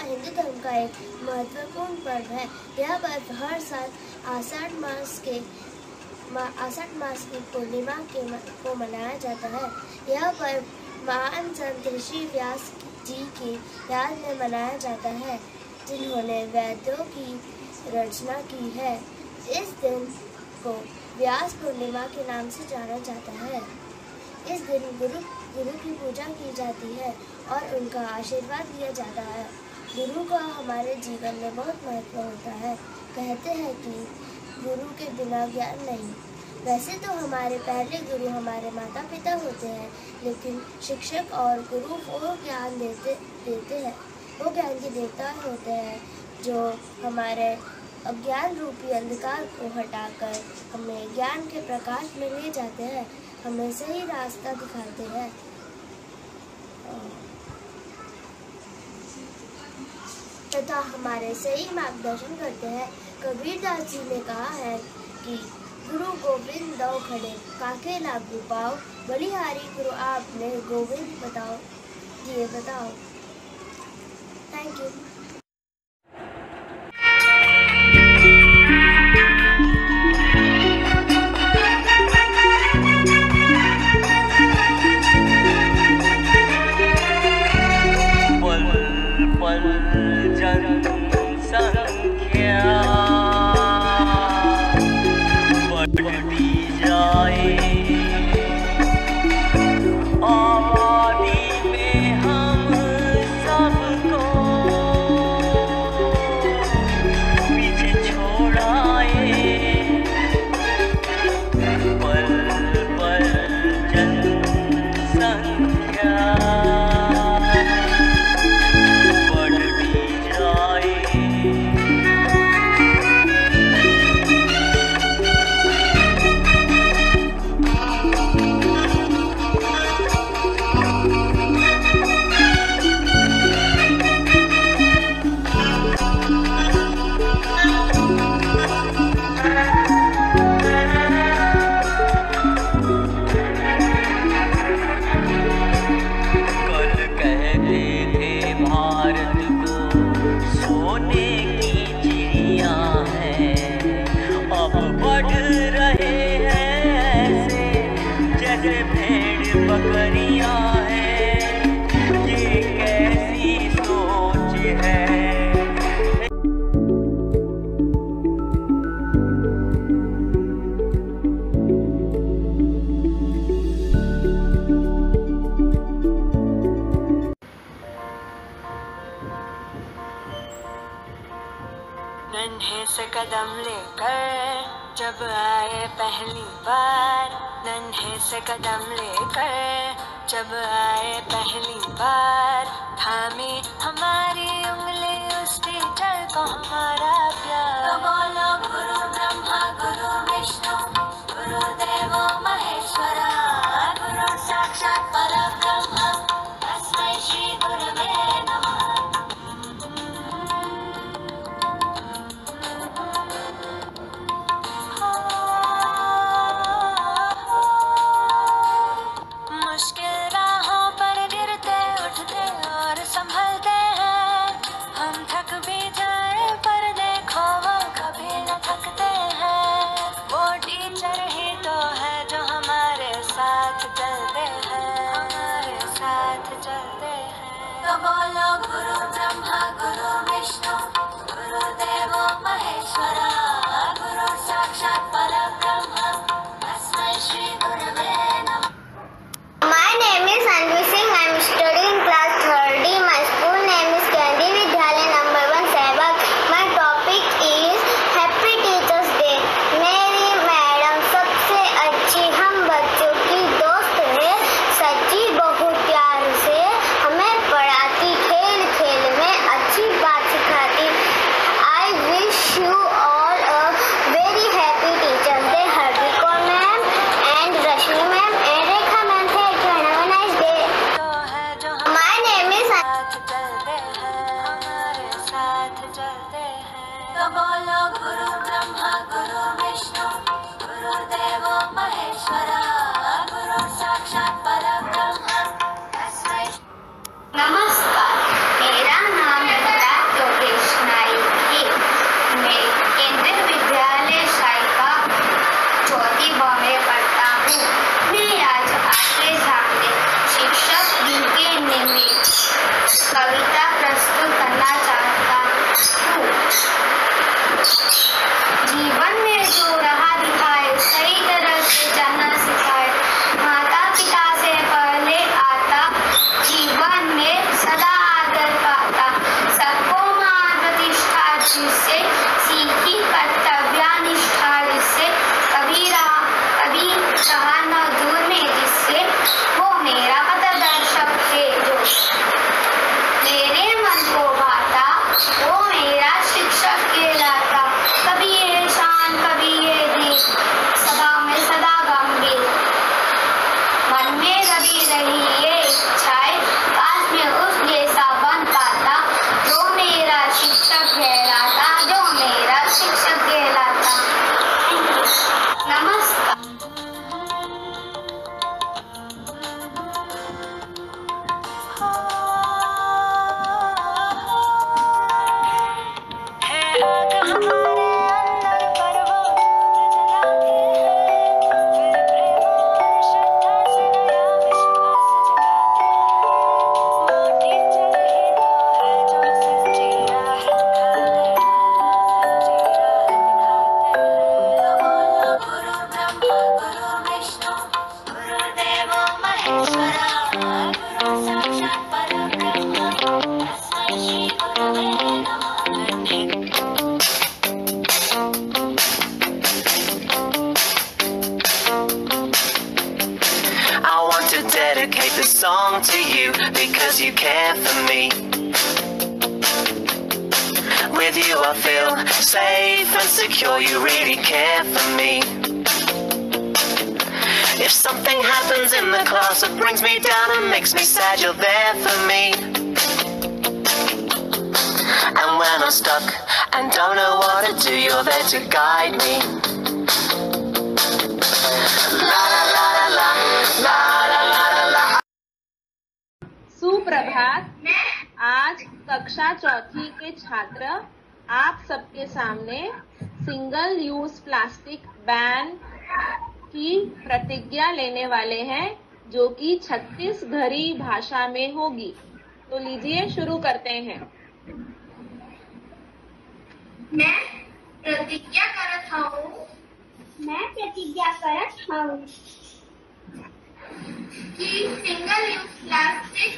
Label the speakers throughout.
Speaker 1: हिंदू धर्म का एक महत्वपूर्ण पर्व है। यह पर्व हर साल आषाढ़ मास की पूर्णिमा को मनाया जाता है। यह पर्व महान संत ऋषि व्यास जी की याद में मनाया जाता है, जिन्होंने वेदों की रचना की है। इस दिन को व्यास पूर्णिमा के नाम से जाना जाता है। इस दिन गुरु की पूजा की जाती है और उनका आशीर्वाद लिया जाता है। गुरु का हमारे जीवन में बहुत महत्व होता है। कहते हैं कि गुरु के बिना ज्ञान नहीं। वैसे तो हमारे पहले गुरु हमारे माता पिता होते हैं, लेकिन शिक्षक और गुरु वो ज्ञान देते हैं। वो ज्ञान के देवता होते हैं जो हमारे अज्ञान रूपी अंधकार को हटाकर हमें ज्ञान के प्रकाश में ले जाते हैं, हमें सही रास्ता दिखाते हैं। तथा हमारे सही मार्गदर्शन करते हैं। कबीरदास जी ने कहा है कि गुरु गोविंद दो खड़े काके लागू पाओ, बलिहारी गुरु आपने गोविंद बताओ। ये बताओ। Thank you.
Speaker 2: नन्हे से कदम लेकर जब आए पहली बार, नन्हे से कदम लेकर जब आए पहली बार, थामी हमारी उंगली उस टीचर को हमारा प्यार। तो बोलो गुरु ब्रह्मा गुरु विष्णु गुरुदेवो महेश्वरा, गुरु साक्षात परब्रह्म तस्मै श्री गुरवे नमः। तो बोलो गुरु ब्रह्मा गुरु विष्णु गुरुदेवो महेश्वरा, गुरु साक्षात परब्रह्म तस्मै श्री गुरवे नमः।
Speaker 3: My name is Anvi Singh. I am studying class 3rd. My school name is Kendi Vidyalaya number 1 Sehbag. My topic is Happy Teachers Day. मेरी मैडम सबसे अच्छी हम बच्चों की दोस्त है, सच्ची बहुत प्यार से हमें पढ़ाती, खेल खेल में अच्छी बात सिखाती। I wish you all a very happy Teachers Day. Hardika ma'am and Rashmi ma'am and Rekha ma'am. Thank you and have a nice day. My name is
Speaker 2: तो बोलो गुरु ब्रह्मा गुरु विष्णु गुरुदेवो महेश्वरा, गुरु साक्षात परब्रह्म तस्मै।
Speaker 3: नमस्कार, मेरा नाम है जीवन में जो राह दिखाए, सही तरह से चलना सिखाए, माता पिता से पहले आता, जीवन में सदा आदर पाता, सबको मान प्रतिष्ठा जिससे, सीखी कर्तव्य निष्ठा जिससे, कभी रहा न दूर में जिससे, वो मेरा पथदर्शक है जो मेरे मन को भाता, वो मेरा शिक्षक कहलाता। कभी ये शान कभी ये धीर, सदा में सदा गंभीर, मन में दबी रही ये इच्छाएं, काश में उस जैसा बन पाता, जो मेरा शिक्षक कहलाता, जो मेरा शिक्षक कहलाता। नमस्कार।
Speaker 4: Dedicate this song to you because you care for me. With you I feel safe and secure, you really care for me. If something happens in the class that brings me down and makes me sad, you're there for me. And when I'm stuck and don't know what to do, you're there to guide me. La la la la la, la la la la la.
Speaker 5: सुप्रभात। आज कक्षा चौथी के छात्र आप सबके सामने single use plastic ban की प्रतिज्ञा लेने वाले हैं, जो कि छत्तीसगढ़ी भाषा में होगी। तो लीजिए शुरू करते हैं।
Speaker 3: मैं प्रतिज्ञा करत हूँ कि सिंगल यूज प्लास्टिक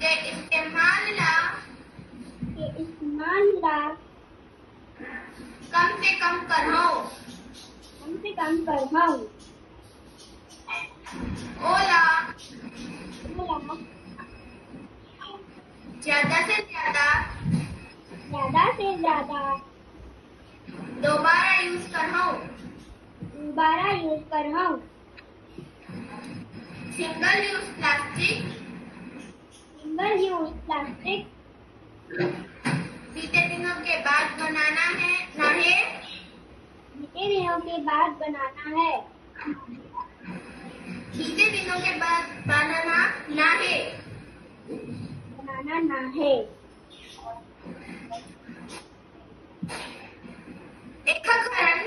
Speaker 3: के इस्तेमाल ला कम से कम करहूँ। ओला ज्यादा से ज्यादा दोबारा यूज करहूँ। सिंगल यूज प्लास्टिक बीते दिनों के बाद बनाना है ना है। बीते दिनों के बाद बनाना ना है। एकखरण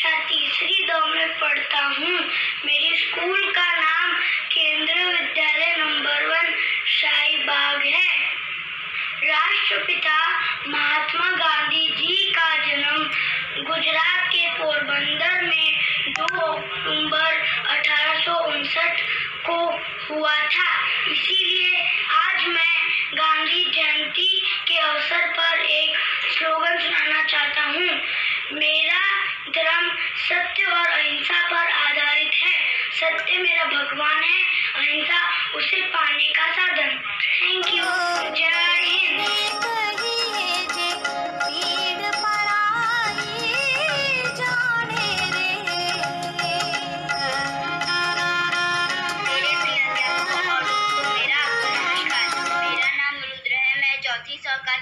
Speaker 3: कक्षा तीसरी 2 में पढ़ता हूँ। मेरे स्कूल का नाम केंद्रीय विद्यालय नंबर 1 शाहीबाग है। राष्ट्रपिता महात्मा गांधी जी का जन्म गुजरात के पोरबंदर में 2 अक्टूबर 1859 को हुआ था। इसीलिए आज मैं गांधी जयंती के अवसर पर एक स्लोगन सुनाना चाहता हूँ। मेरा धर्म सत्य और अहिंसा पर आधारित है। सत्य मेरा भगवान है, अहिंसा उसे पाने का साधन। Thank you. जय हिंद।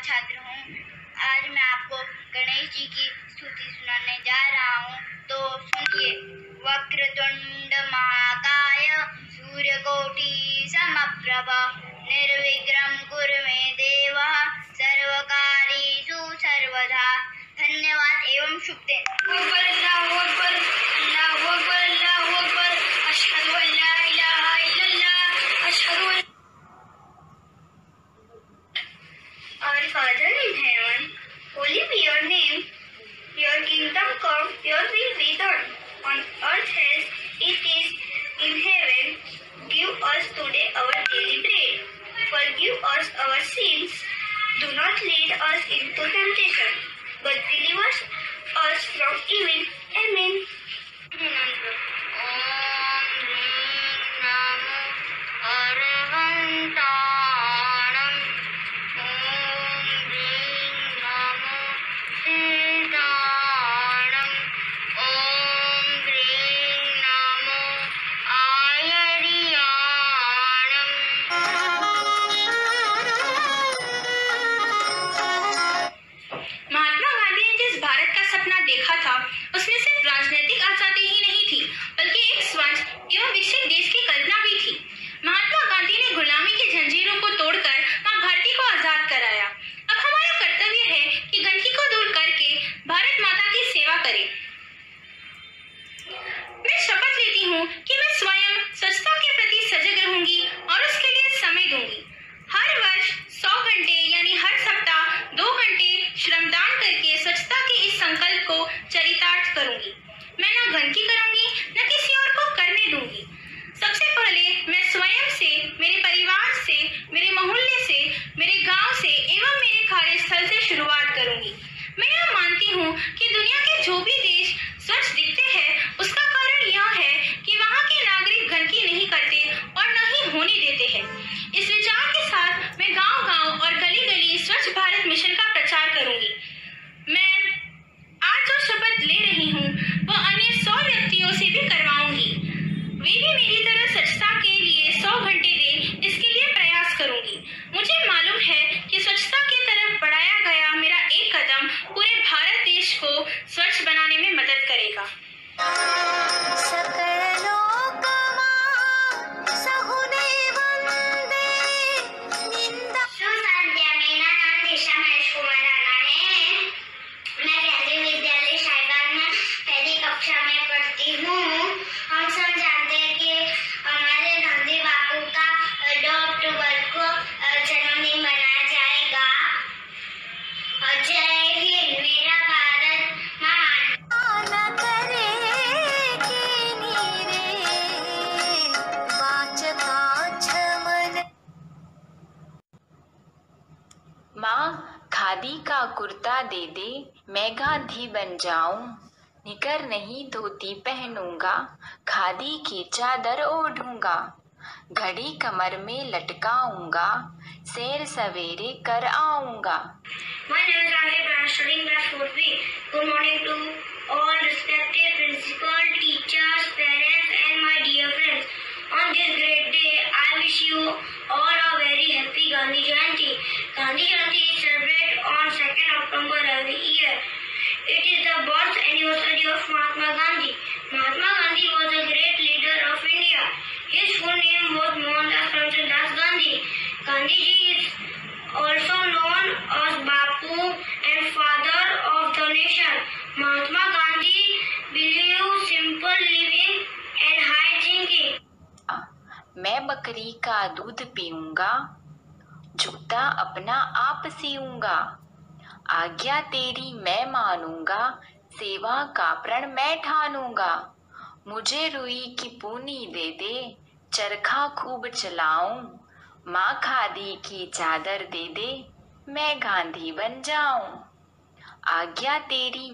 Speaker 3: छात्र हूँ। आज मैं आपको गणेश जी की स्तुति सुनाने जा रहा हूँ, तो सुनिए। वक्रतुंड महाकाय सूर्यकोटि समप्रभ निर्विघ्नं कुरु मे देव सर्वकार्येषु सर्वदा। धन्यवाद एवं शुभ दिन। Our Father in heaven, holy be your name. Your kingdom come, your will be done, on earth as it is in heaven. Give us today our daily bread. Forgive us our sins. Do not lead us into temptation, but deliver us from evil. Amen.
Speaker 6: Khadi का कुर्ता दे दे, मैं गांधी बन जाऊं। निकर नहीं धोती पहनूंगा, खादी की चादर ओढ़ूंगा। घड़ी कमर में लटकाऊंगा, सैर सवेरे कर आऊंगा।
Speaker 3: My name is Rahib and I am studying class 4B. Good morning to all respected principal, teachers, parents and my dear friends. On this great day, I wish you all a very happy Gandhi Jayanti. Gandhi Jayanti is celebrated on 2nd October every year. It is the birth anniversary of Mahatma Gandhi. Mahatma Gandhi was a great leader of India. His full name was Mohandas Karamchand Gandhi. Gandhiji is also known as Bapu and father of the nation. Mahatma Gandhi believe simple living and high thinking.
Speaker 6: मैं बकरी का दूध पीऊंगा, जूता अपना आप सीऊंगा। आज्ञा तेरी मैं मानूंगा, सेवा का प्रण मैं ठानूंगा। मुझे रुई की पूनी दे दे, चरखा खूब चलाऊं। माँ खादी की चादर दे दे, मैं गांधी बन जाऊं। आज्ञा तेरी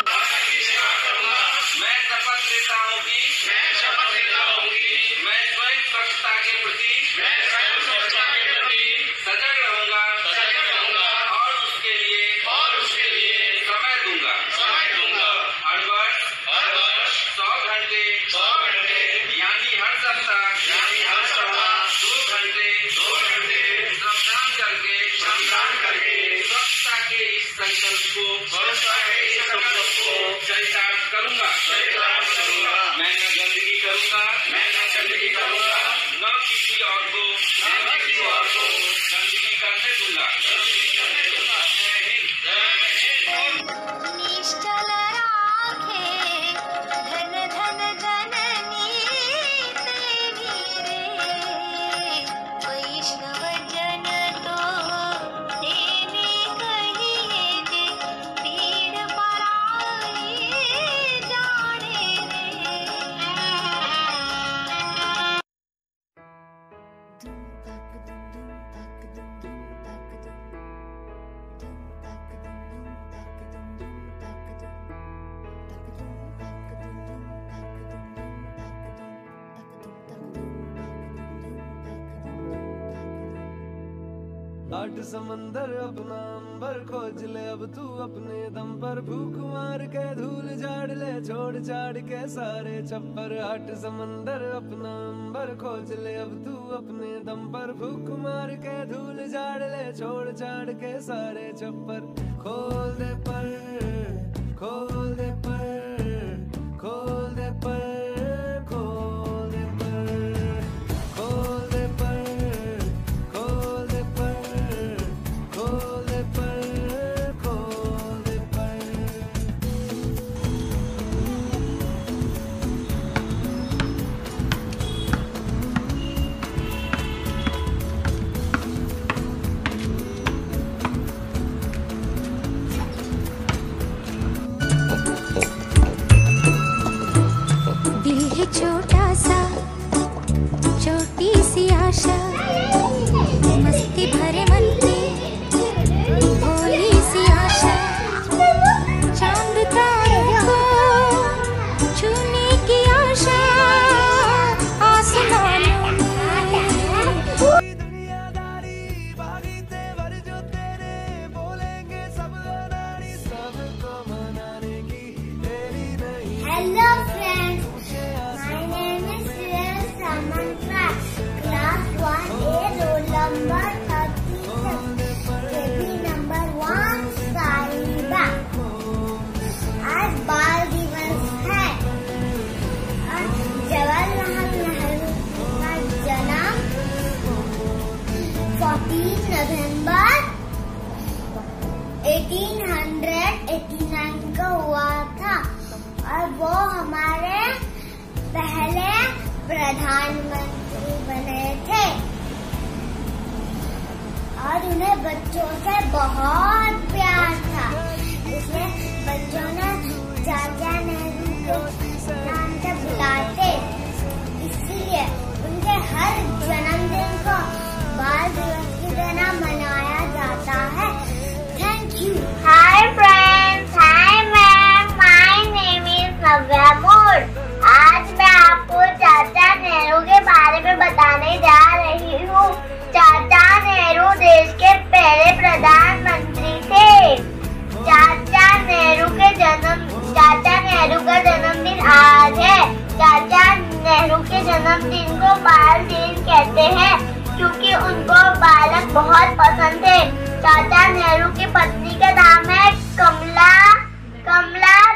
Speaker 7: मैं शपथ लेता हूँ कि मैं स्वयं स्वच्छता के प्रति सजग रहूंगा और उसके लिए समय दूंगा। हर वर्ष 100 घंटे यानी हर सप्ताह 2 घंटे श्रमदान करके स्वच्छता के इस संकल्प को चरितार्थ करूंगा। मैं न गंदगी करूंगा, न किसी और को गंदगी करने दूंगा।
Speaker 3: निश्चल राखे धन धन जननी तेरी रे, वैष्णव जन तो तेने कहिए जे पीड़ पराई जाने रे।
Speaker 8: आठ समंदर अपना अंबर खोज ले अब तू अपने दम पर, भूख मार के धूल झाड़ ले छोड़ छाड़ के सारे छप्पर। आठ समंदर अपना अंबर खोज ले अब तू अपने दम पर, भूख मार के धूल झाड़ ले छोड़ छाड़ के सारे छप्पर। खोल दे पर, खोल दे पर, खोल दे पर, खोल दे पर, खोल दे पर, खोल दे पर, खोल दे पर, खोल दे पर।
Speaker 3: दिल है छोटा सा, छोटी सी आशा, मस्ती भरे मन की भोली सी आशा। चांद तारों को छूने की आशा, आसमानों में
Speaker 8: दुनियादारी बागी तेवर जो तेरे, बोलेंगे सब अनाड़ी, सबको मनाने की तेरी नहीं।
Speaker 3: Hello friends, my name is Shreyas Samantra, class 1A, roll number 36, baby number 1, साहिबा। आज बाल दिवस है और जवाहरलाल नेहरू का जन्म 14 नवंबर 1889 को हुआ था और वो हमारे पहले प्रधानमंत्री बने थे और उन्हें बच्चों से बहुत प्यार था, इसलिए बच्चों ने चाचा नेहरू को नाम से बुलाते। इसलिए उनके हर जन्मदिन को बाल दिवस की तरह मनाया जाता है। Thank you. Hi friends, hi ma'am, my name is Navya Mor. आज मैं आपको चाचा नेहरू के बारे में बताने जा रही हूँ। चाचा नेहरू देश के पहले प्रधानमंत्री थे। चाचा नेहरू का जन्मदिन आज है। चाचा नेहरू के जन्मदिन को बाल दिन कहते हैं क्योंकि उनको बालक बहुत पसंद थे। चाचा नेहरू की पत्नी का नाम है Kamala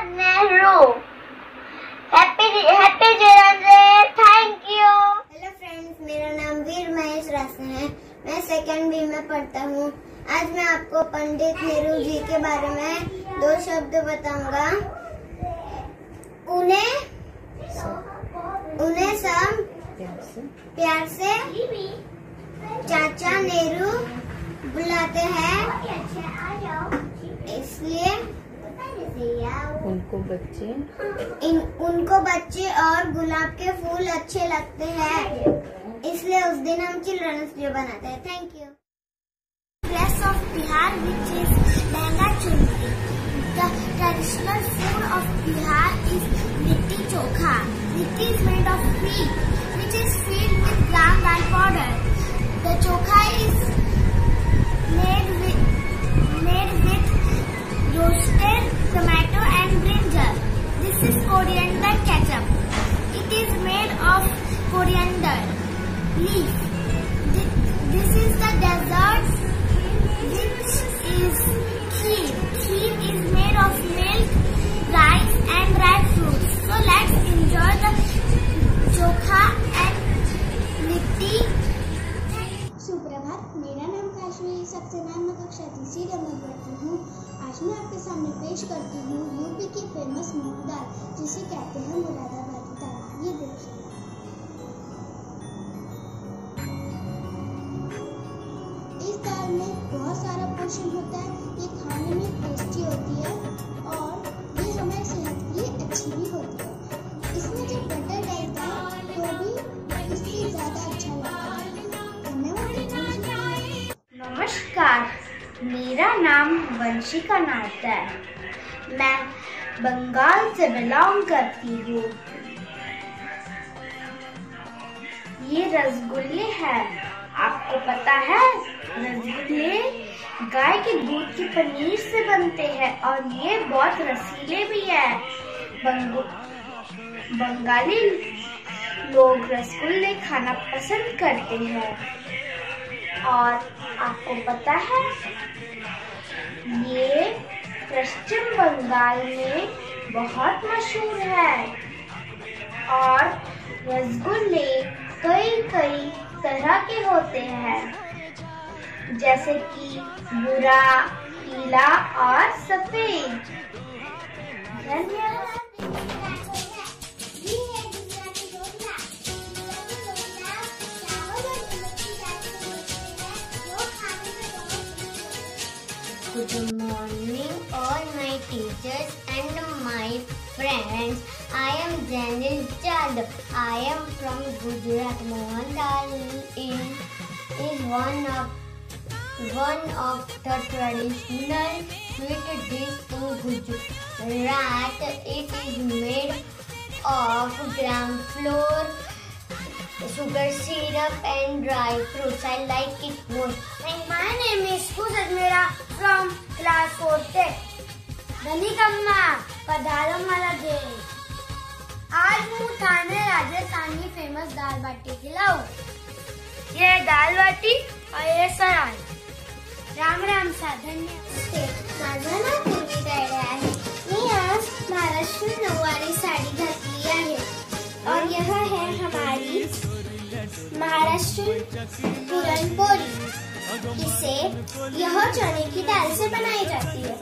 Speaker 3: Nehru. Happy children's day, thank you. Hello friends, मेरा नाम वीर महेश रासन है। मैं सेकंड बी में पढ़ता हूँ। आज मैं आपको पंडित नेहरू जी के बारे में 2 शब्द बताऊंगा। उन्हें सब प्यार से चाचा नेहरू बुलाते हैं, इसलिए उनको बच्चे और गुलाब के फूल अच्छे लगते हैं, इसलिए उस दिन हम चिल्ड्रंस डे बनाते हैं। Thank you. Dress of Bihar which is lehenga chunri. The traditional food of Bihar is litti chokha. Litti is made of wheat, which is filled with ground dal powder. The chokha is made with roasted tomato and brinjal. This is coriander ketchup. It is made of coriander leaf. This is the dessert, which is kheer. Kheer is made of milk, rice and dry fruits. So let's enjoy the chokha and litti.
Speaker 9: सुप्रभात, मेरा नाम काश्मीरी सक्सेना, मैं कक्षा तीसरी में पढ़ती हूँ। आज मैं आपके सामने पेश करती हूँ यूपी की फेमस मूंग दाल, जिसे कहते हैं मुरादाबादी दाल। ये देखिए, इस दाल में बहुत सारा पोषण होता है। ये खाने में टेस्टी होती है और ये हमारी सेहत के लिए अच्छी भी होती है। इसमें जब बटर डलता है तो भी इससे ज्यादा अच्छा लगता है। धन्यवाद।
Speaker 3: नमस्कार, मेरा नाम वंशिका नाथ है। मैं बंगाल से बिलोंग करती हूँ। ये रसगुल्ले हैं। आपको पता है, रसगुल्ले गाय के दूध के पनीर से बनते हैं और ये बहुत रसीले भी है। बंगाली लोग रसगुल्ले खाना पसंद करते हैं और आपको पता है, ये पश्चिम बंगाल में बहुत मशहूर है और रसगुल्ले कई तरह के होते हैं, जैसे कि भूरा, पीला और सफेद। धन्यवाद। Good morning all my teachers and my friends. I am Janice Jadhav. I am from Gujarat. Mohan dal is one of the traditional sweet dish in Gujarat. It is made of gram flour, sugar syrup and dry fruits. I like it most.
Speaker 9: My name is Kusat Mera from class 4th. धनिकम्मा पधारो मारा दे। आज हूँ थाने Rajasthani famous दाल बाटी खिलाऊं। ये दाल बाटी और ये सराय। राम राम सा।
Speaker 3: माझं नाव पूर्वी गायडे आहे। मी आज महाराष्ट्र नऊवारी साडी घातली आहे और यह है हमारी महाराष्ट्र पुरणपोली। यह चने की दाल से बनाई जाती है।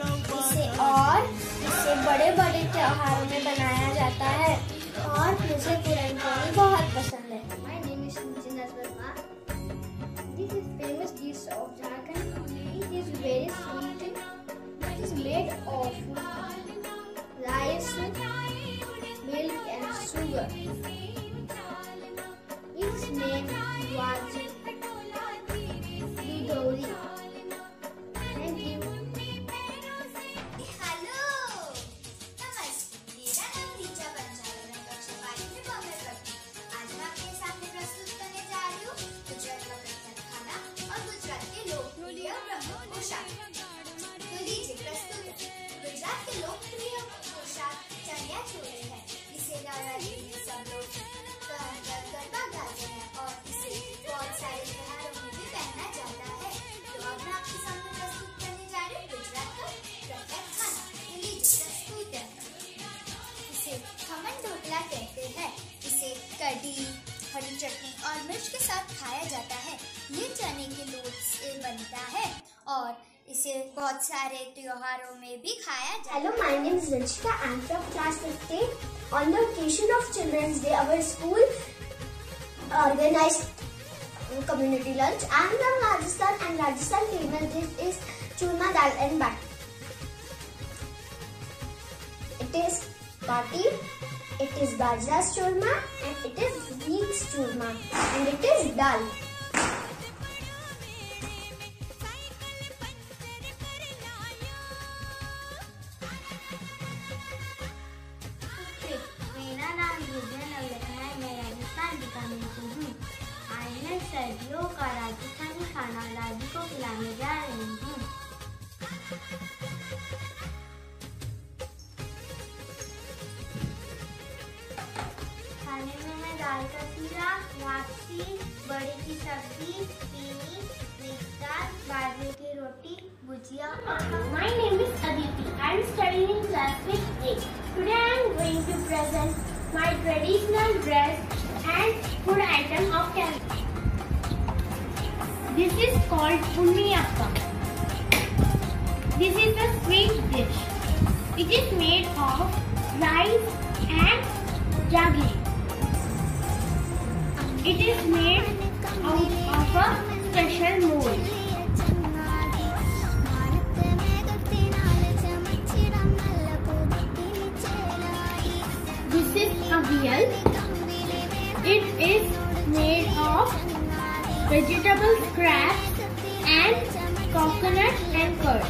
Speaker 3: इसे बड़े बड़े त्योहारों में बनाया जाता है और मुझे पुरणपोली बहुत पसंद है। My name is Nitin Verma. This is famous dish of Jharkhand. It is very sweet. It is made of rice, milk and sugar. Its name was Dudori. Thank you.
Speaker 9: कढ़ी, हरी चटनी और मिर्च के साथ खाया जाता है। ये चने के लोट से बनता है और
Speaker 3: इसे बहुत सारे त्योहारों में भी खाया जाता है।
Speaker 10: Hello, my name is Rachita. I'm from class 15. On the occasion of Children's Day, our school organized community lunch. I'm from Rajasthan, and Rajasthan famous dish is churma dal and bati. It is bati, it is bajra's churma, and it is wheat's churma, and it is dal.
Speaker 9: मेरा नाम विजय नवलखा है। मैं राजस्थान बीकानेर से हूँ। आज मैं सर्दियों का राजस्थानी खाना दादी को खिलाने जा रही हूँ। खाने में है दाल का सीरा, लापसी, बड़ी की सब्जी, चीनी, मिक्स दाल, बाजरे की रोटी, भुजिया और
Speaker 10: My name is Aditi. I am studying in class 8. Today I am going to present my traditional dress and food item of Kerala. This is called unniyappa. This is a sweet dish. It is made of rice and jaggery. It is made out of a special mold. This is avial. It is made of vegetable scraps and coconut and curd.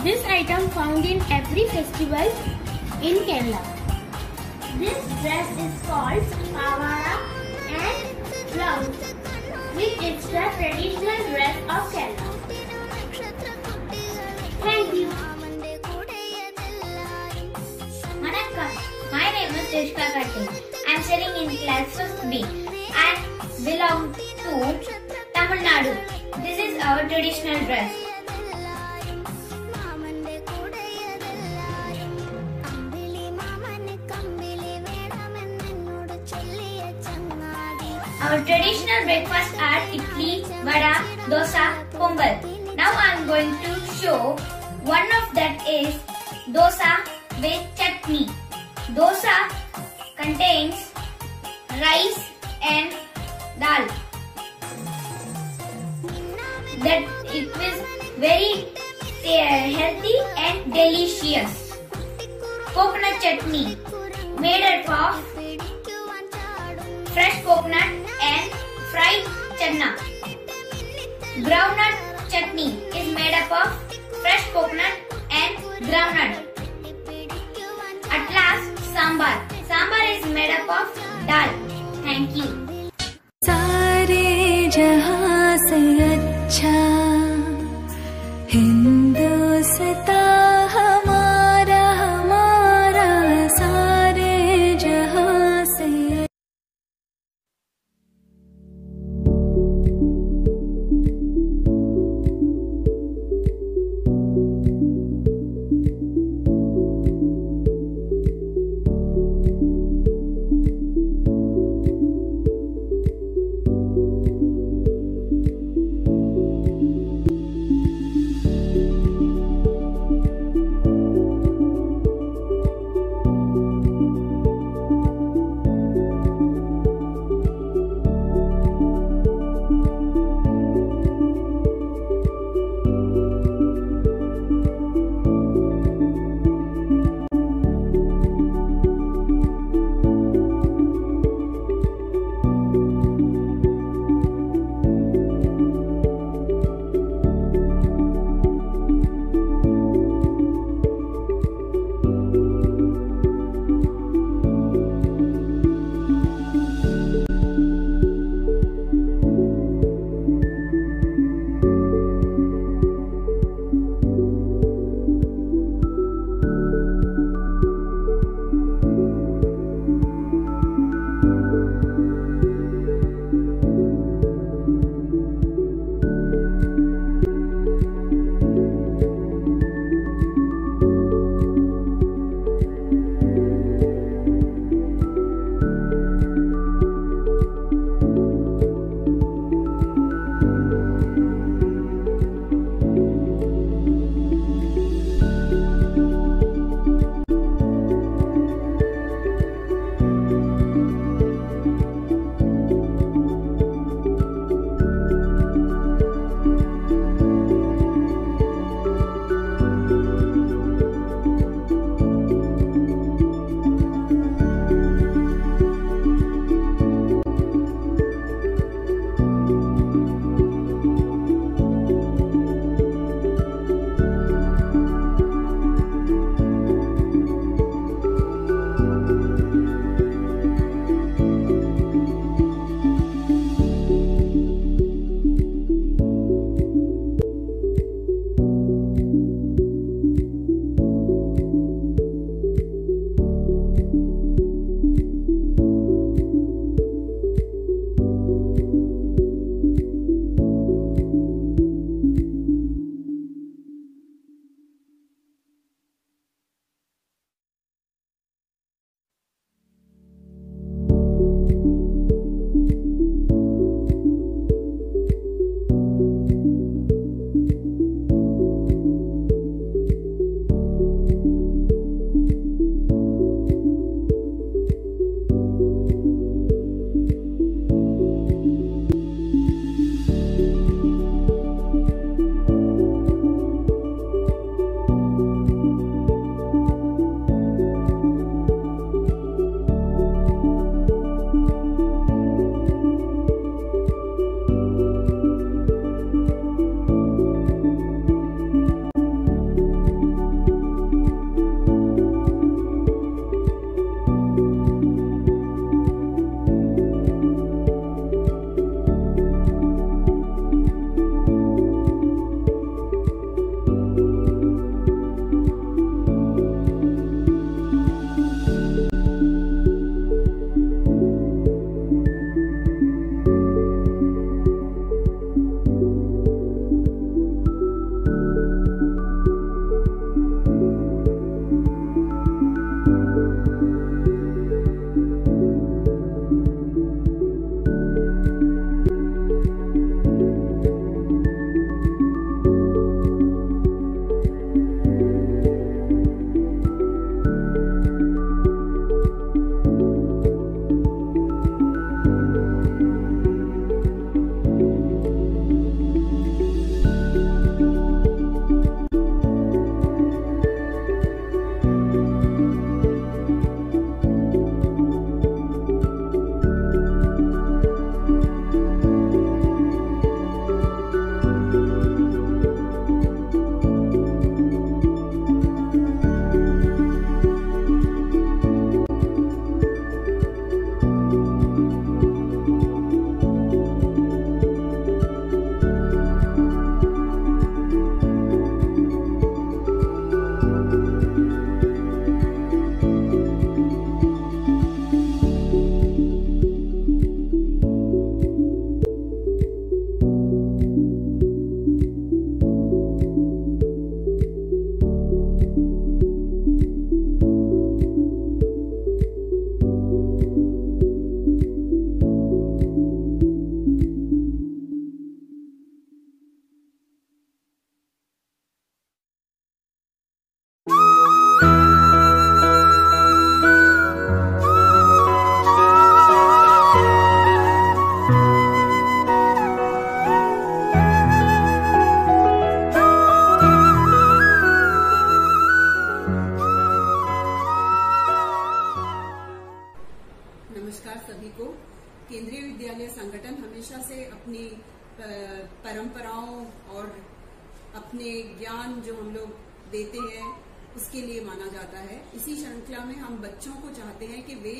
Speaker 10: This item found in every festival in Kerala. This dress is called pavara and blouse, which is the traditional dress of Kerala. Thank you.
Speaker 9: Vanakkam. My name is Rishka Katti. I am studying in class 5B. I belong to Tamil Nadu. This is our traditional dress. Our traditional breakfast are idli, vada, dosa, pongal. Now I am going to show one of that is dosa with chutney. Dosa contains rice and dal. That it is very healthy and delicious. Coconut chutney made up of fresh coconut and fried channa. Groundnut chutney is made up of fresh coconut and groundnut. At last, sambar. Sambar is made up of dal. Thank you.
Speaker 2: सारे जहां से अच्छा हिंदुस्तान हमारा हमारा सारे जहां से
Speaker 11: अपने ज्ञान जो हम लोग देते हैं उसके लिए माना जाता है। इसी श्रृंखला में हम बच्चों को चाहते हैं कि वे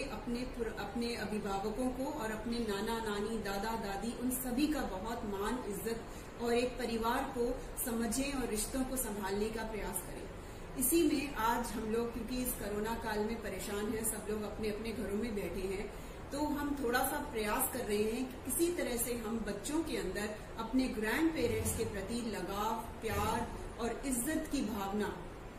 Speaker 11: अपने अभिभावकों को और अपने नाना नानी, दादा दादी, उन सभी का बहुत मान, इज्जत और एक परिवार को समझें और रिश्तों को संभालने का प्रयास करें। इसी में आज हम लोग, क्योंकि इस कोरोना काल में परेशान हैं, सब लोग अपने अपने घरों में बैठे हैं, तो हम थोड़ा सा प्रयास कर रहे हैं कि किसी तरह से हम बच्चों के अंदर अपने ग्रैंड पेरेंट्स के प्रति लगाव, प्यार और इज्जत की भावना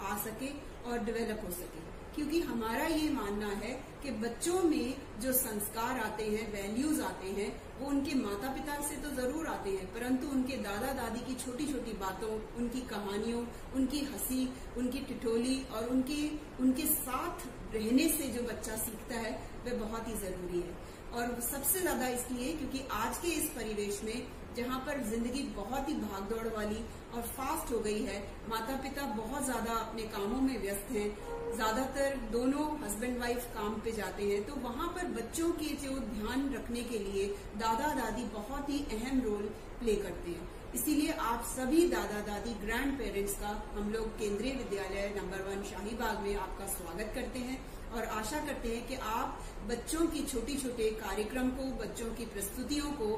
Speaker 11: आ सके और डेवलप हो सके। क्योंकि हमारा ये मानना है कि बच्चों में जो संस्कार आते हैं, वैल्यूज आते हैं, वो उनके माता पिता से तो जरूर आते हैं, परंतु उनके दादा दादी की छोटी छोटी बातों, उनकी कहानियों, उनकी हंसी, उनकी ठिठोली और उनके साथ रहने से जो बच्चा सीखता है वह बहुत ही जरूरी है। और सबसे ज्यादा इसलिए क्योंकि आज के इस परिवेश में जहाँ पर जिंदगी बहुत ही भागदौड़ वाली और फास्ट हो गई है, माता पिता बहुत ज्यादा अपने कामों में व्यस्त हैं, ज्यादातर दोनों हस्बैंड वाइफ काम पे जाते हैं, तो वहाँ पर बच्चों के जो ध्यान रखने के लिए दादा दादी बहुत ही अहम रोल प्ले करते हैं। इसीलिए आप सभी दादा दादी, ग्रैंड पेरेंट्स का हम लोग केंद्रीय विद्यालय नंबर 1 शाहीबाग में आपका स्वागत करते हैं और आशा करते हैं कि आप बच्चों की छोटे छोटे कार्यक्रम को, बच्चों की प्रस्तुतियों को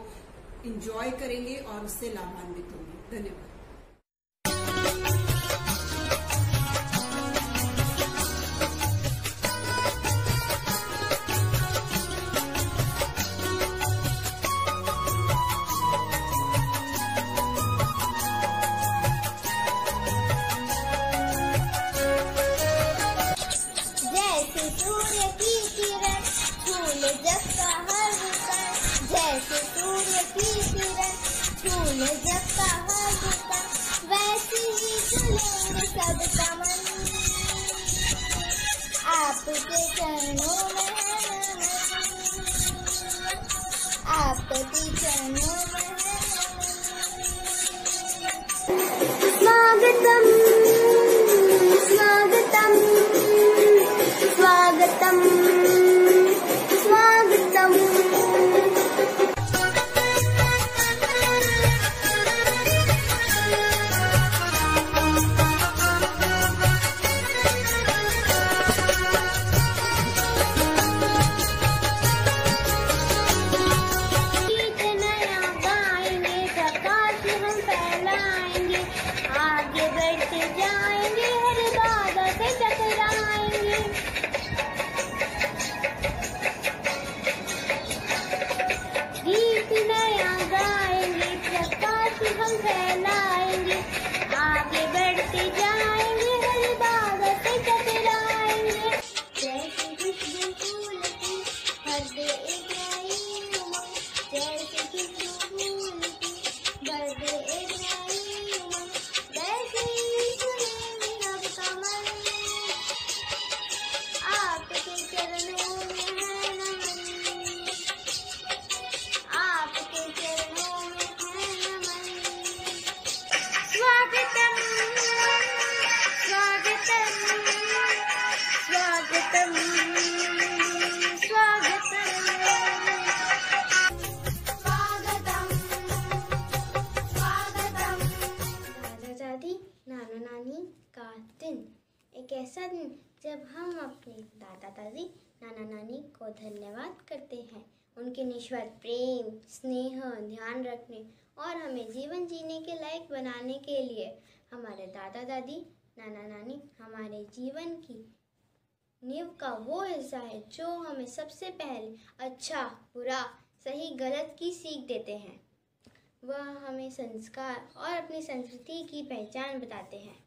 Speaker 11: एंजॉय करेंगे और उससे लाभान्वित होंगे। धन्यवाद।
Speaker 3: जैसे सूर्य की किरण छूले जग का हर कण, जैसे सूर्य की किरण छूले जग का हर कण, वैसे ही चलेंगे सबका मन, आपके चरणों में है नमन, आपके चरणों में है नमन। स्वागतम स्वागतम स्वागतम स्वागतम। गीत नया गाएंगे, प्रकाश हम फैलाएंगे, आगे बढ़ते जाएंगे, हर बाधा से टकराएंगे। गीत नया गाएंगे, प्रकाश हम फैलाएंगे, आगे बढ़ते जाएंगे, हर बाधा से टकराएंगे। जैसे खुशबू फूल की भर दे एक नई उमंग, जैसे खुशबू फूल की भर दे एक नई उमंग, वैसे ही सुनेंगे सबका मन, आपके चरणों में है नमन, आपके चरणों में है नमन। स्वागतम स्वागतम स्वागतम स्वागतम स्वागतम।
Speaker 1: दादा दादी, नाना नानी का दिन, एक ऐसा दिन जब हम अपने दादा दादी, नाना नानी को धन्यवाद करते हैं, उनके निस्वार्थ प्रेम, स्नेह, ध्यान रखने और हमें जीवन जीने के लायक बनाने के लिए। हमारे दादा दादी, नाना नानी हमारे जीवन की नींव का वो हिस्सा है जो हमें सबसे पहले अच्छा, बुरा, सही, गलत की सीख देते हैं। वह हमें संस्कार और अपनी संस्कृति की पहचान बताते हैं।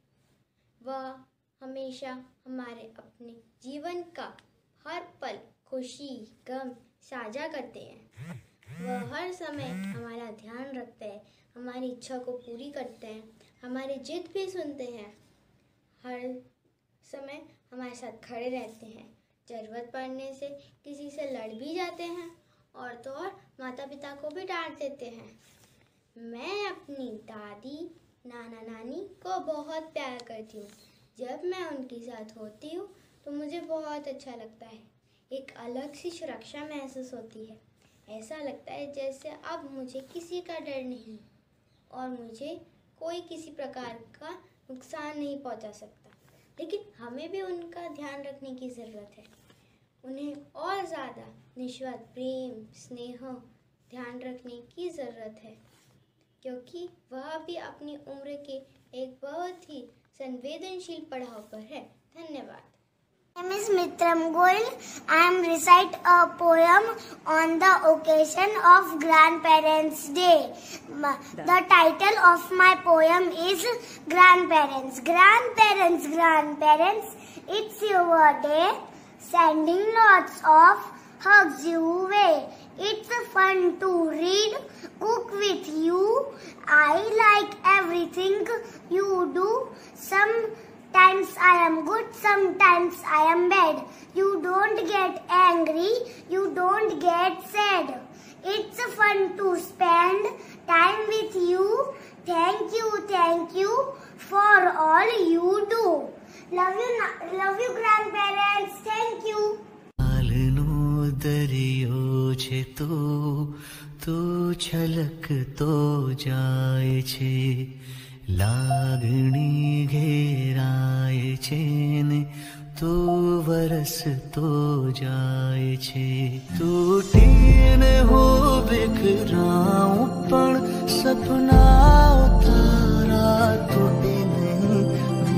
Speaker 1: वह हमेशा हमारे अपने जीवन का हर पल खुशी, गम साझा करते हैं। वह हर समय हमारा ध्यान रखते हैं, हमारी इच्छा को पूरी करते हैं, हमारी जिद भी सुनते हैं, हर समय हमारे साथ खड़े रहते हैं। जरूरत पड़ने से किसी से लड़ भी जाते हैं और तो और माता पिता को भी डांट देते हैं। मैं अपनी दादी, नाना नानी को बहुत प्यार करती हूँ। जब मैं उनके साथ होती हूँ तो मुझे बहुत अच्छा लगता है। एक अलग सी सुरक्षा महसूस होती है। ऐसा लगता है जैसे अब मुझे किसी का डर नहीं और मुझे
Speaker 9: कोई किसी प्रकार का नुकसान नहीं पहुंचा सकता, लेकिन हमें भी उनका ध्यान रखने की ज़रूरत है। उन्हें और ज़्यादा निस्वार्थ प्रेम, स्नेह, ध्यान रखने की ज़रूरत है, क्योंकि वह भी अपनी उम्र के एक बहुत ही संवेदनशील पड़ाव पर है। धन्यवाद।
Speaker 3: My name is Mitram Goyal. I am recite a poem on the occasion of Grandparents' Day. The title of my poem is Grandparents. Grandparents, grandparents, it's your day. Sending lots of hugs your way. It's fun to read, cook with you. I like everything you do. Sometimes I am good, sometimes I am bad. You don't get angry, you don't get sad. It's fun to spend time with you. Thank you for all you do. Love you grandparents. Thank you.
Speaker 12: હાલનો દરિયો છે તો છલકતો જાય છે, લાગણી ઘેરાય છે ને તો વરસતો જાય છે. તૂટીને હું વિખરાઉં પણ સપનાઓ તારા તૂટે નહીં.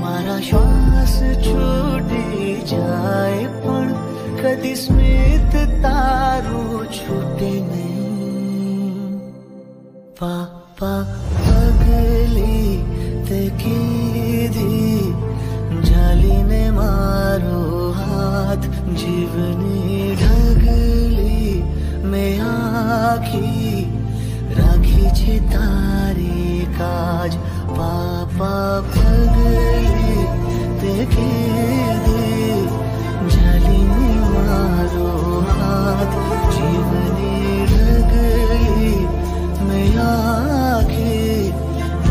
Speaker 12: મારા શ્વાસ છૂટી જાય પણ કદી સ્મિત તારું છૂટે નહીં. પાપા પગલી તે કીધી ઝાલીને મારો હાથ, જીવની ઢગલી મેં આખી રાખી છે તારી કાજ. પાપા પગલી તે કીધી ઝાલીને મારો હાથ, જીવની ઢગલી મેં આખી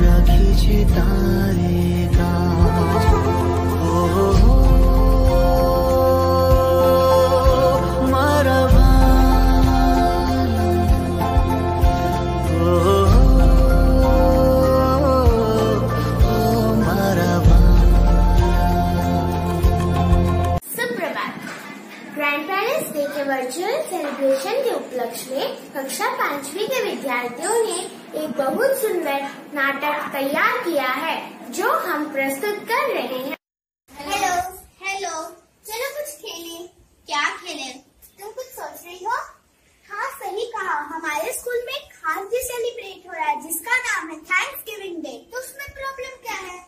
Speaker 12: રાખી છે તારી કાજ. મારા
Speaker 10: ग्रैंडपेरेंट्स डे के वर्चुअल सेलिब्रेशन के उपलक्ष्य में कक्षा 5वीं के विद्यार्थियों ने एक बहुत सुंदर नाटक तैयार किया है, जो हम प्रस्तुत कर रहे हैं।
Speaker 3: हेलो, चलो कुछ खेलें। क्या खेलें? तुम कुछ सोच रही हो? हाँ, सही कहा। हमारे स्कूल में खाद्य सेलिब्रेट हो रहा है, जिसका नाम है थैंक्सगिविंग डे। तो उसमें प्रॉब्लम क्या है?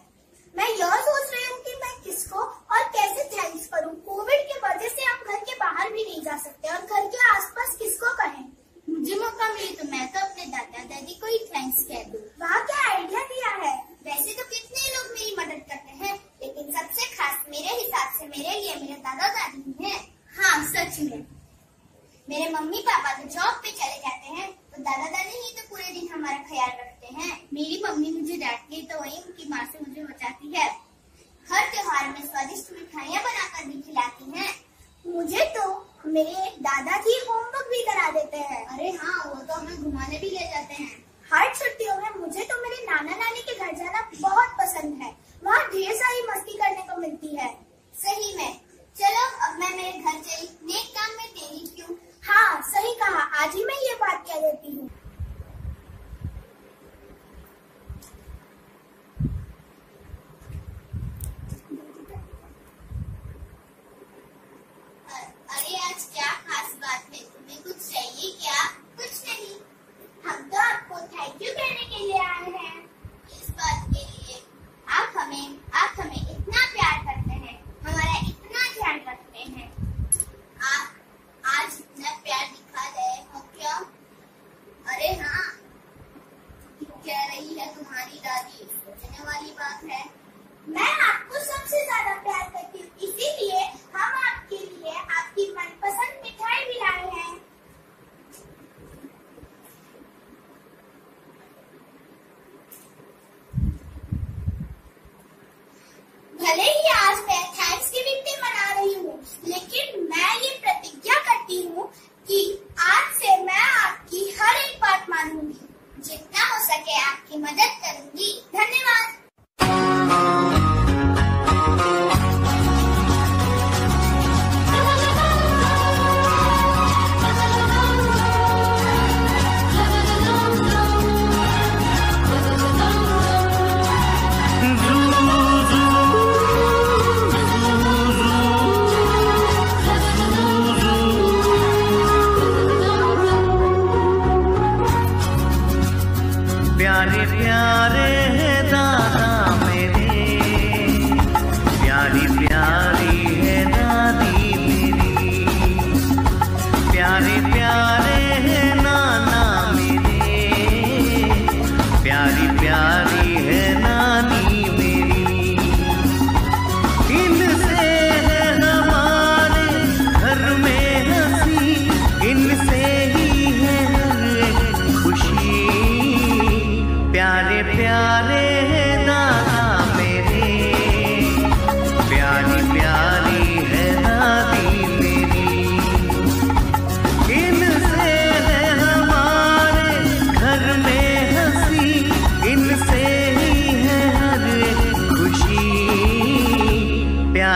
Speaker 3: मैं यह सोच रही हूँ कि मैं किसको और कैसे थैंक्स करूँ। कोविड की वजह से हम घर के बाहर भी नहीं जा सकते और घर के आसपास किसको कहें? मुझे मौका मिले तो मैं तो अपने दादा दादी को ही थैंक्स कह दूँ। वाह, क्या आइडिया दिया है। वैसे तो कितने लोग मेरी मदद करते हैं, लेकिन सबसे खास मेरे हिसाब से मेरे लिए मेरे दादा दादी ही हैं। हाँ, सच में। मेरे मम्मी पापा तो जॉब पे चले जाते हैं, तो दादा दादी ही तो पूरे दिन हमारा ख्याल रखते हैं। मेरी मम्मी मुझे डांटती है तो वही उनकी माँ से मुझे बचाती है। हर त्योहार में स्वादिष्ट मिठाइयाँ बनाकर भी खिलाती हैं। मुझे तो मेरे दादाजी होमवर्क भी करा देते हैं। अरे हाँ, वो तो हमें घुमाने भी ले जाते हैं। हर छुट्टियों में मुझे तो मेरे नाना नानी के घर जाना बहुत पसंद है। वहाँ ढेर सारी मस्ती करने को मिलती है। सही में। चलो अब मैं मेरे घर चली। नेक काम में देरी क्यों? हाँ, सही कहा। आज ही मैं ये बात कह देती हूँ। अरे आज क्या खास बात है? तुम्हें कुछ चाहिए क्या? कुछ नहीं, हम तो आपको थैंक यू कहने के लिए आए हैं। इस बात के लिए आप हमें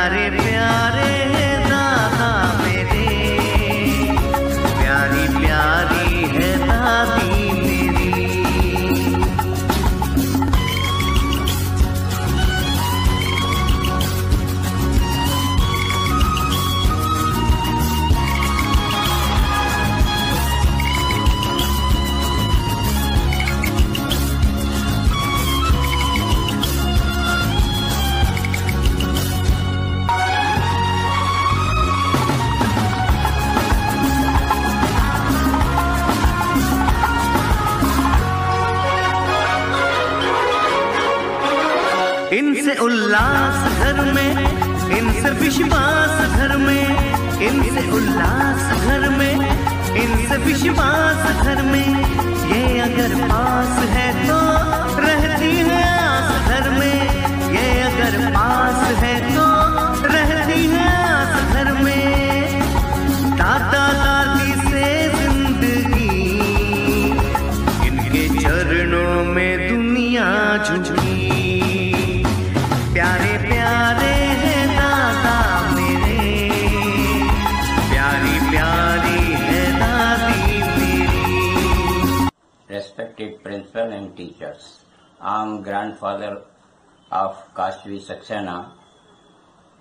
Speaker 12: प्यारे प्यारे दादा मेरे, प्यारी प्यारी है दादी मेरी। इनसे उल्लास घर में, इनसे विश्वास घर में, इनसे उल्लास घर में, इनसे विश्वास घर में। ये अगर पास है तो रहती है आस घर में, ये अगर पास है तो रहती है आस घर में। दादा दादी से जिंदगी, इनके चरणों में दुनिया झुकी। प्यारे प्यारे हैं दादा मेरे, प्यारी प्यारी है दादी मेरी।
Speaker 13: Respected principal and teachers, I am grandfather of Kashvi Saxena,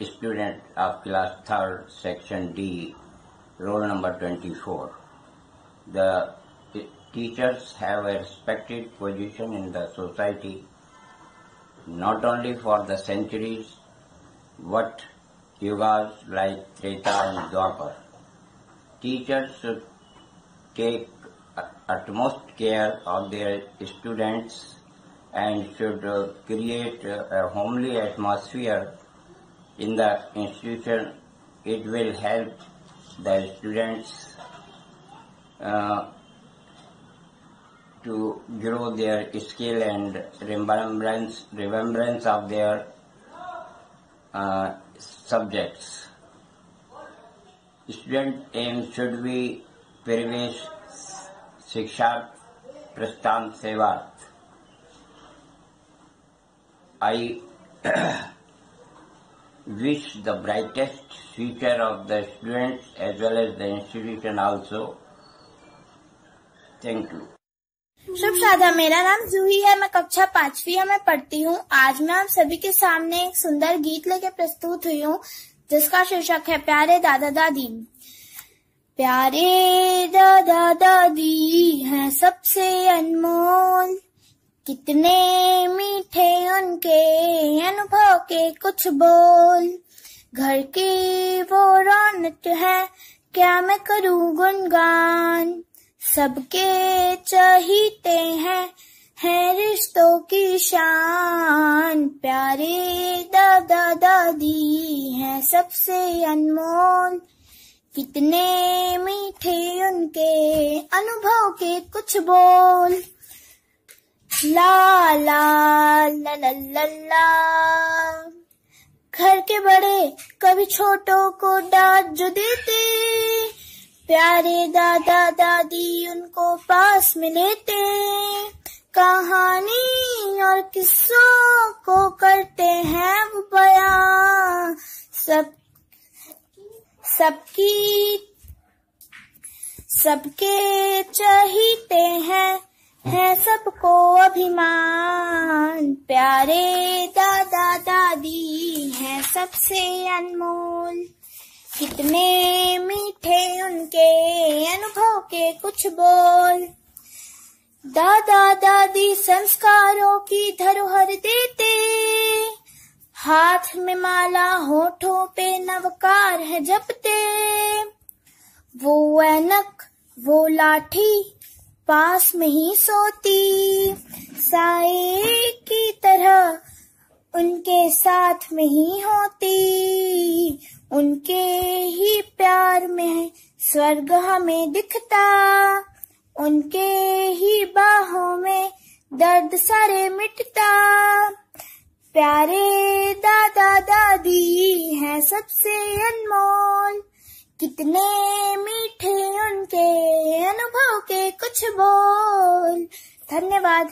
Speaker 13: student of class 3rd section D, roll number 24. The teachers have a respected position in the society, not only for the centuries, but yugas like Treta and Dwapar. Teachers should take utmost care of their students and should create a homely atmosphere in the institution. It will help the students to grow their skill and remembrance of their subjects. Student aim should be Parivesh Shikshat Prasthan Sevat. I wish the brightest future of the students as well as the institution also. Thank you.
Speaker 10: शुभ राधा, मेरा नाम जूही है। मैं कक्षा 5वीं में पढ़ती हूँ। आज मैं आप सभी के सामने एक सुंदर गीत लेके प्रस्तुत हुई हूँ, जिसका शीर्षक है प्यारे दादा दादी। प्यारे दादा दादी हैं सबसे अनमोल, कितने मीठे उनके अनुभव के कुछ बोल। घर की वो रौनक है, क्या मैं करूँ गुणगान। सबके चहीते हैं रिश्तों की शान। प्यारे दादा दादी हैं सबसे अनमोल, कितने मीठे उनके अनुभव के कुछ बोल। ला ला ला ला ला ला, घर के बड़े कभी छोटों को डांट जो देते, प्यारे दादा दादी उनको पास में लेते। कहानी और किस्सों को करते हैं वो बयां। सबके चहीते हैं सबको अभिमान। प्यारे दादा दादी हैं सबसे अनमोल, कितने मीठे उनके अनुभव के कुछ बोल। दादा दादी संस्कारों की धरोहर देते, हाथ में माला होठों पे नवकार है जपते। वो ऐनक वो लाठी पास में ही सोती, साए की तरह उनके साथ में ही होती। उनके ही प्यार में स्वर्ग हमें दिखता, उनके ही बाहों में दर्द सारे मिटता। प्यारे दादा दादी हैं सबसे अनमोल, कितने मीठे उनके अनुभव के कुछ बोल। धन्यवाद।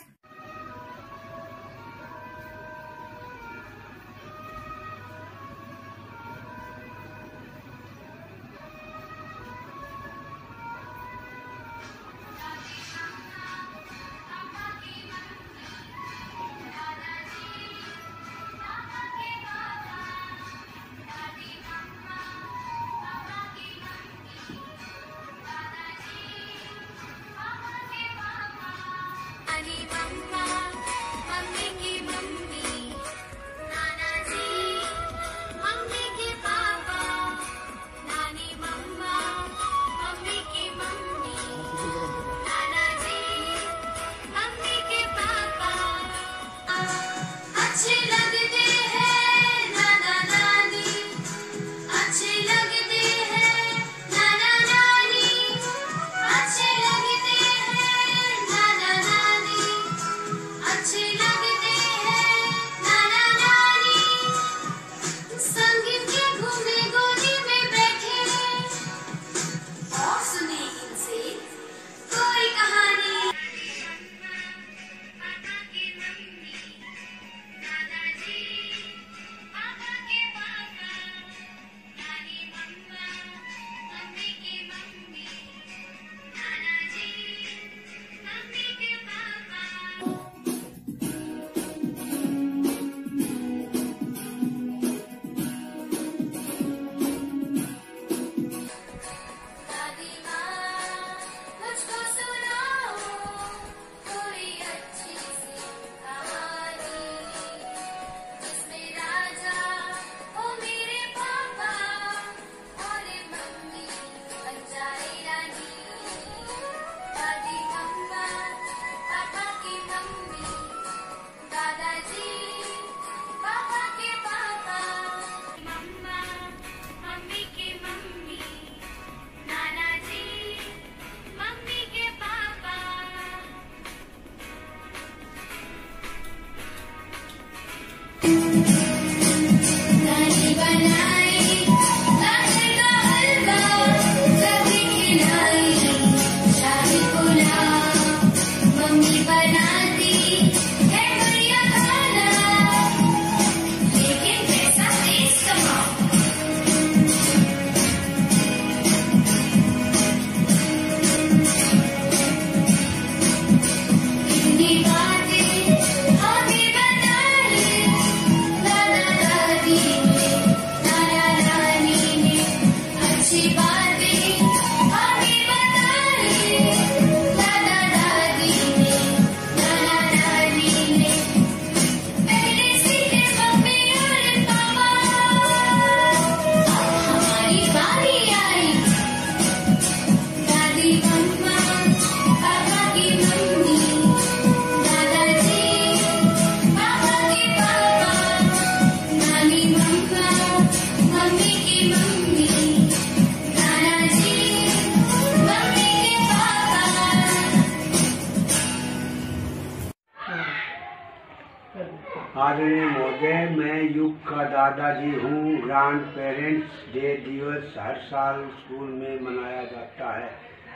Speaker 14: आदरणीय महोदय, मैं युग का दादाजी हूँ। ग्रैंड पेरेंट्स डे दिवस हर साल स्कूल में मनाया जाता है,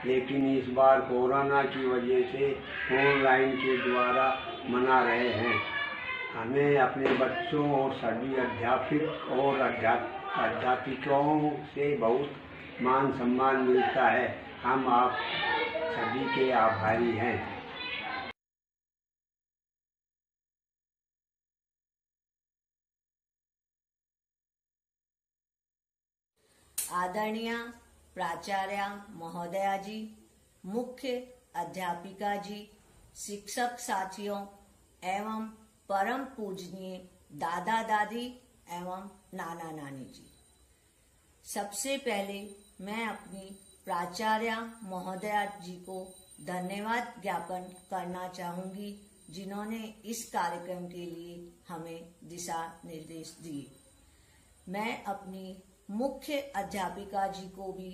Speaker 14: लेकिन इस बार कोरोना की वजह से ऑनलाइन के द्वारा मना रहे हैं। हमें अपने बच्चों और सभी अध्यापक और अध्यापिकाओं से बहुत मान सम्मान मिलता है। हम आप सभी के आभारी हैं।
Speaker 15: आदरणीय प्राचार्य महोदया जी, मुख्य अध्यापिका जी, शिक्षक साथियों एवं परम पूजनीय दादा दादी एवं नाना नानी जी, सबसे पहले मैं अपनी प्राचार्य महोदया जी को धन्यवाद ज्ञापन करना चाहूंगी, जिन्होंने इस कार्यक्रम के लिए हमें दिशा निर्देश दिए। मैं अपनी मुख्य अध्यापिका जी को भी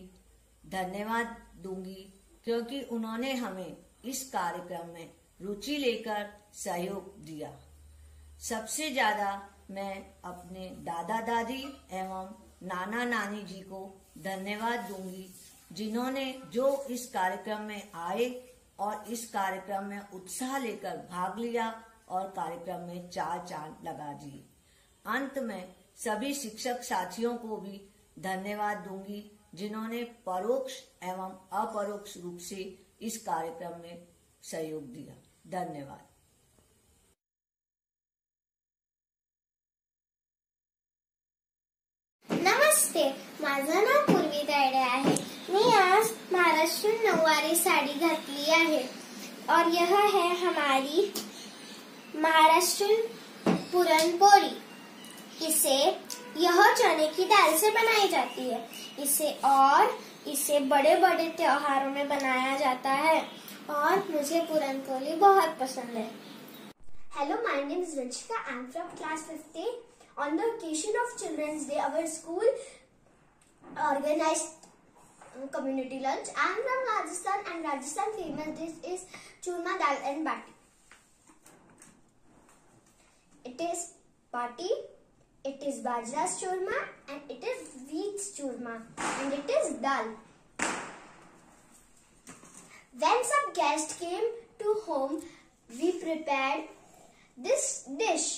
Speaker 15: धन्यवाद दूंगी, क्योंकि उन्होंने हमें इस कार्यक्रम में रुचि लेकर सहयोग दिया। सबसे ज्यादा मैं अपने दादा दादी एवं नाना नानी जी को धन्यवाद दूंगी, जिन्होंने जो इस कार्यक्रम में आए और इस कार्यक्रम में उत्साह लेकर भाग लिया और कार्यक्रम में चार चांद लगा दिए। अंत में सभी शिक्षक साथियों को भी धन्यवाद दूंगी, जिन्होंने परोक्ष एवं अपरोक्ष रूप से इस कार्यक्रम में सहयोग दिया। धन्यवाद।
Speaker 16: नमस्ते, माझं नाव पूर्वी तायडे आहे। मी आज महाराष्ट्रीयन नऊवारी साडी घातली आहे और यह है हमारी महाराष्ट्रीयन पुरणपोळी। यह चने की दाल से बनाई जाती है। इसे बड़े बड़े त्योहारों में बनाया जाता है और मुझे पुरणपोली बहुत पसंद है।
Speaker 17: Hello, my name is Ranchika. I am from class 5th. On the occasion of Children's Day, our school organized community lunch. I am from Rajasthan, and Rajasthan famous dish is churma dal and bati. It is bati, it is bajra's churma, and it is wheat's churma, and it is dal. When some guests came to home, we prepared this dish.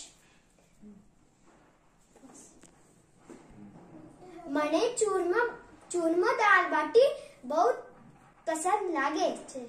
Speaker 17: મને ચૂરમો દાળ બાટી बहुत પસંદ લાગે છે।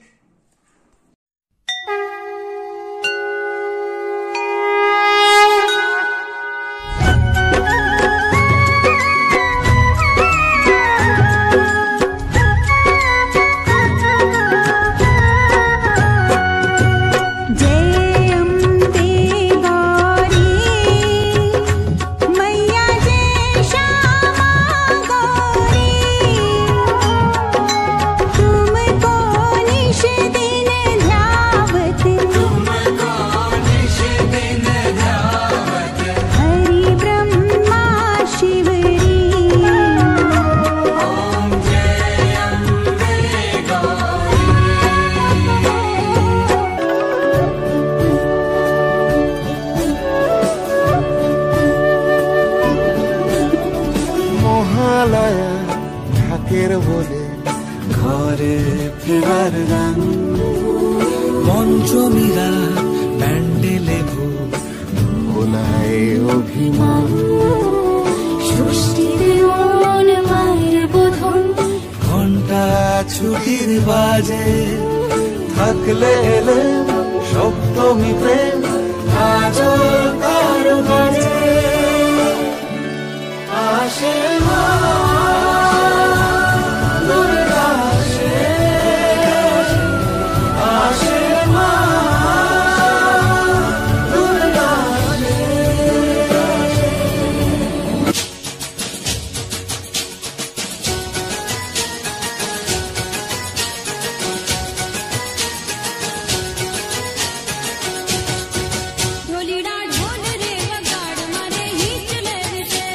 Speaker 8: ঢাকের বলে ঘরে ফেরার গান পঞ্চমীরা প্যান্ডেলে ভোলায় অভিমান
Speaker 2: ষষ্ঠীতে মন মায়ের বোধন
Speaker 8: ঘন্টা ছুটির বাজে থাকলে এলে সপ্তমী প্রেম আজও কারো কাজে আসে মা
Speaker 2: ढोलीडा ढोल रे वगाड़ मारे ही चले रे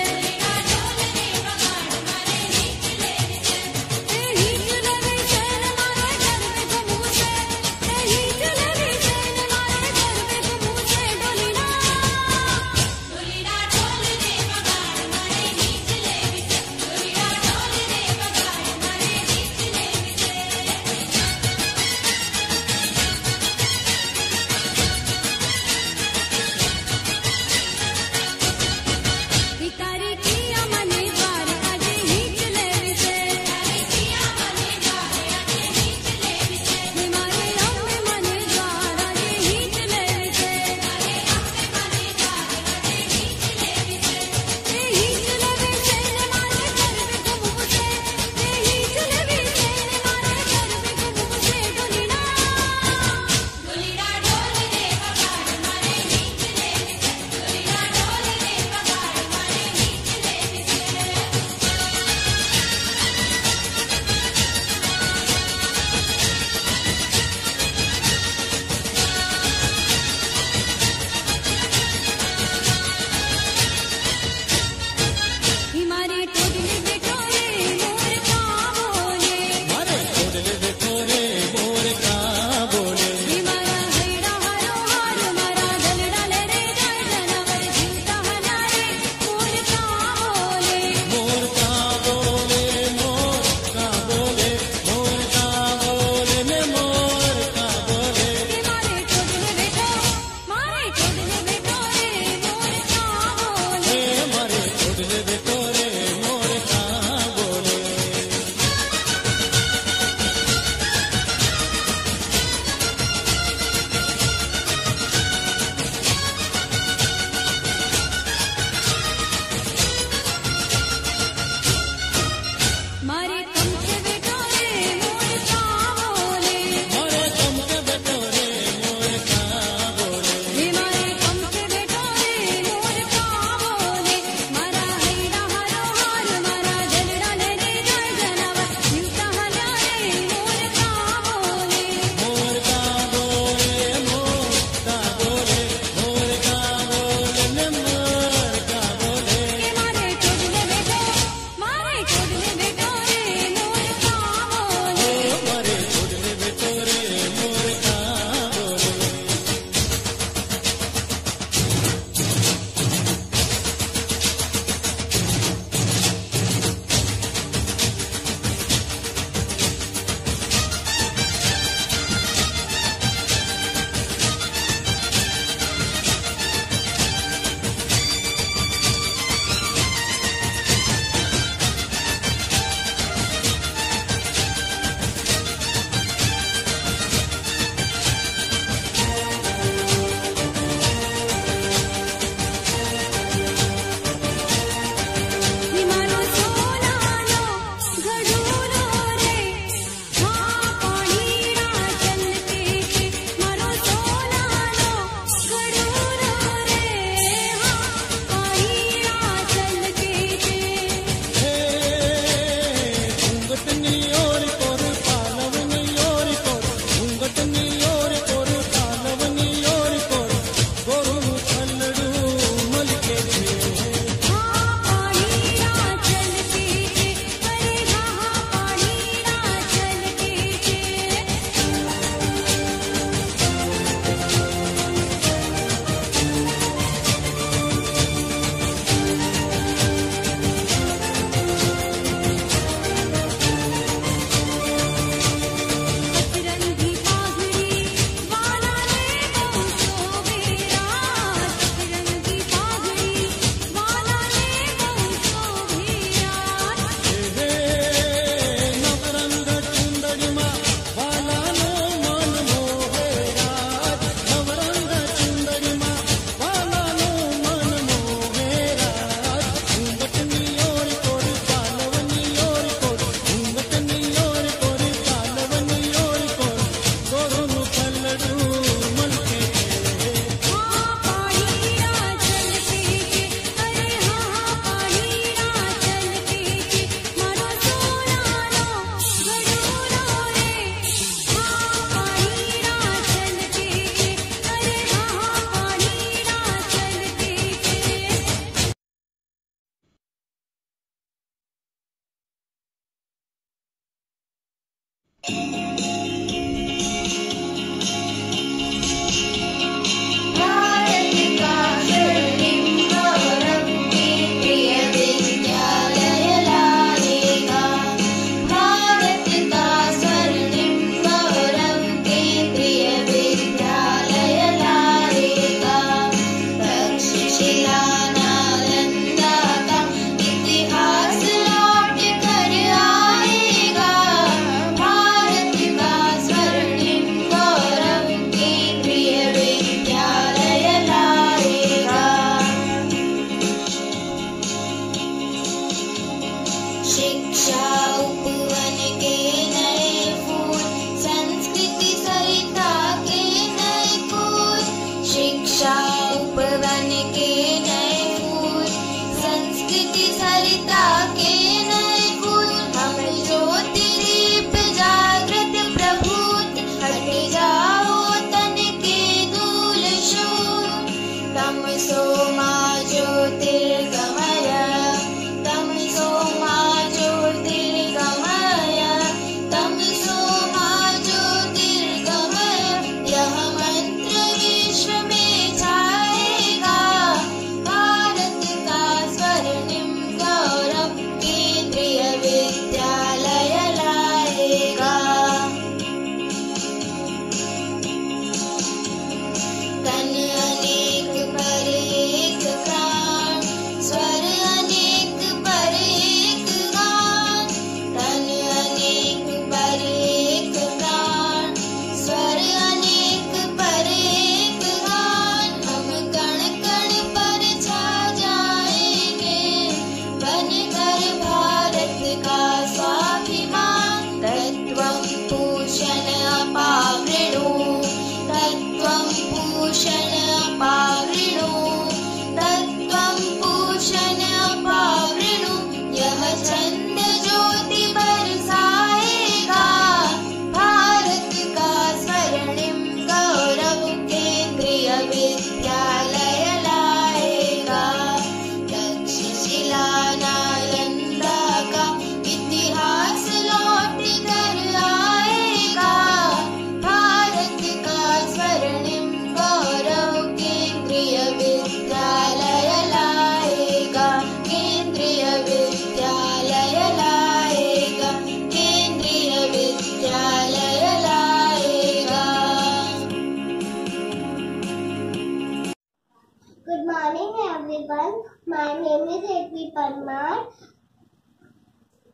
Speaker 16: Good morning everyone. My name is A.P. Parmar.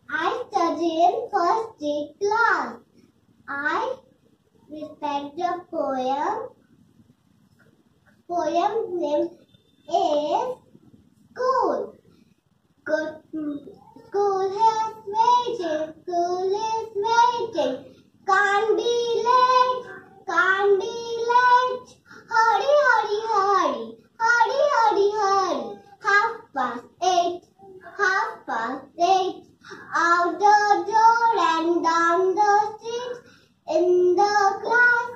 Speaker 16: I study in first J class. I respect the poem. Poem name is School. Good school is waiting. School is waiting. Can't be late. Can't be late. Hurry, hurry, hurry. Hurry, hurry, hurry. 8:30. 8:30. Out the door and down the street. In the class.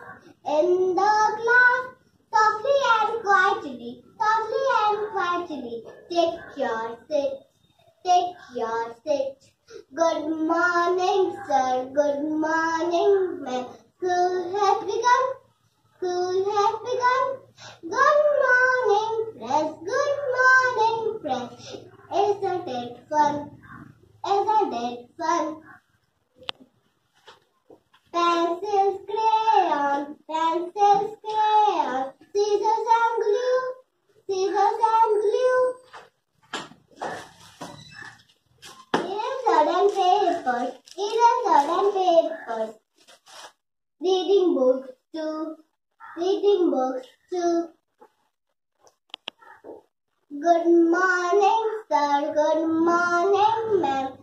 Speaker 16: Softly and quietly. Softly and quietly. Take your seat. Take your seat. Good morning, sir. Good morning, ma'am. School has begun. School has begun. Good morning, friends. Good morning, friends. Isn't it fun? Isn't it fun? Pencils, crayon, scissors and glue, scissors and glue. Eraser and papers, eraser and papers. Reading books too. Good morning, sir. Good morning, ma'am.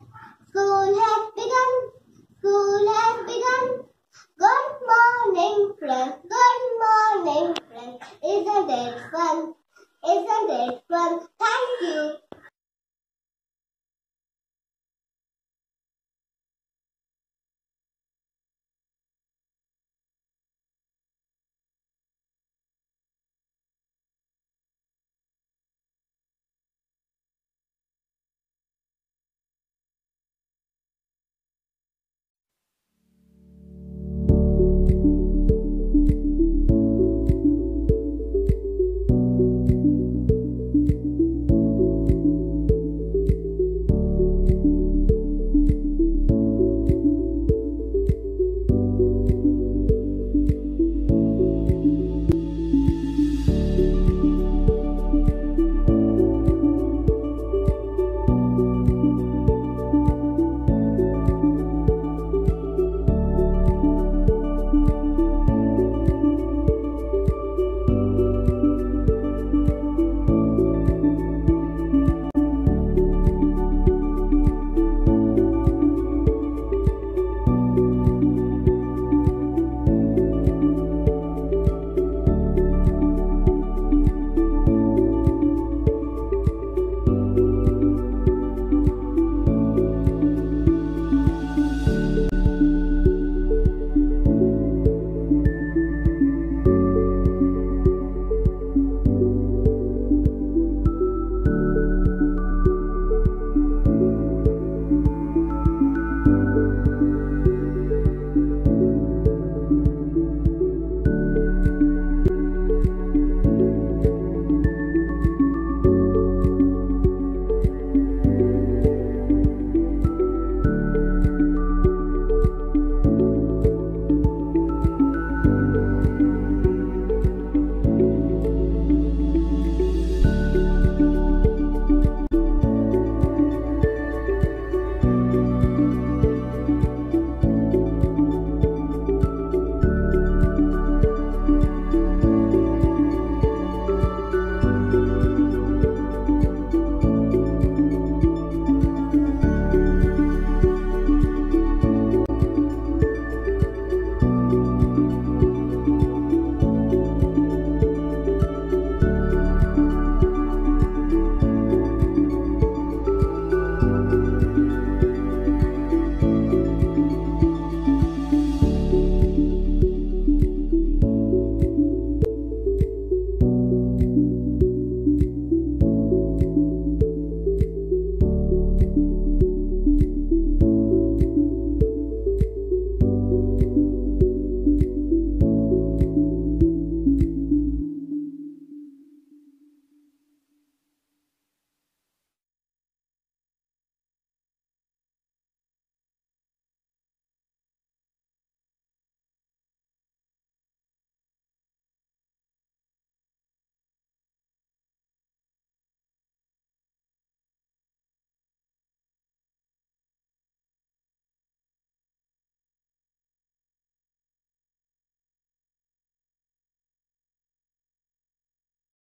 Speaker 16: School has begun. School has begun. Good morning, friends. Good morning, friends. Isn't it fun? Isn't it fun? Thank you.